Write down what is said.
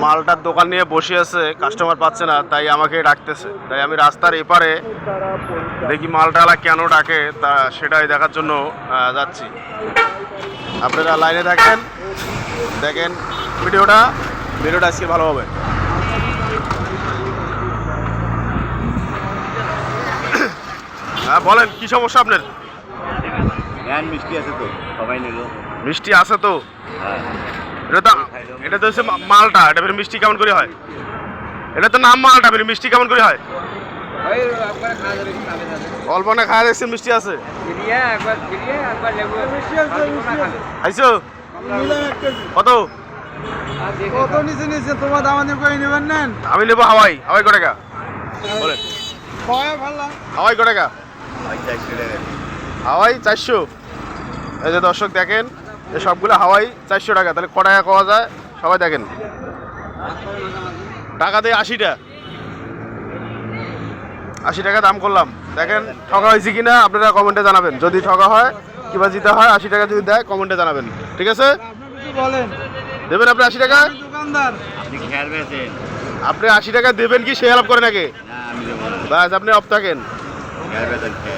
মালটার দোকান নিয়ে বসে আছে, কাস্টমার পাচ্ছে না, তাই আমাকে ডাকতেছে। তাই আমি রাস্তার এপারে দেখি মালটালা কেন ডাকে তা সেটাই দেখার জন্য যাচ্ছি। আপনারা লাইনে থাকেন, দেখেন ভিডিওটা আজকে ভালো হবে। হ্যাঁ বলেন, কি সমস্যা আপনার? মিষ্টি আছে তো, সবাই নিল। মিষ্টি আছে তো? এটা তো হচ্ছে মালটা, এটা ফের মিষ্টি কেমন করে হয়? এটা তো নাম মালটা, ফের মিষ্টি কেমন করে হয়? অল্প না খাওয়া দেখছেন মিষ্টি আছে? খাইছো? কত? আমি নেবো হাওয়াই কত টাকা বলেন? হাওয়াই কত টাকা? হাওয়াই 400। এই যে দর্শক দেখেন, এই সবগুলো হাওয়াই 400 টাকা। তাহলে ক টাকা পাওয়া যায় সবাই দেখেন। টাকা দিয়ে 80 টাকা দাম করলাম। দেখেন ঠকা হয়েছে কিনা আপনারা কমেন্টে জানাবেন। যদি ঠকা হয় কিংবা জিতে হয়, 80 টাকা যদি দেয় কমেন্টে জানাবেন, ঠিক আছে? দেবেন আপনি 80 টাকা? আপনি 80 টাকা দেবেন কি সে হেল্প করে নাকি? বাস আপনি অফ থাকেন।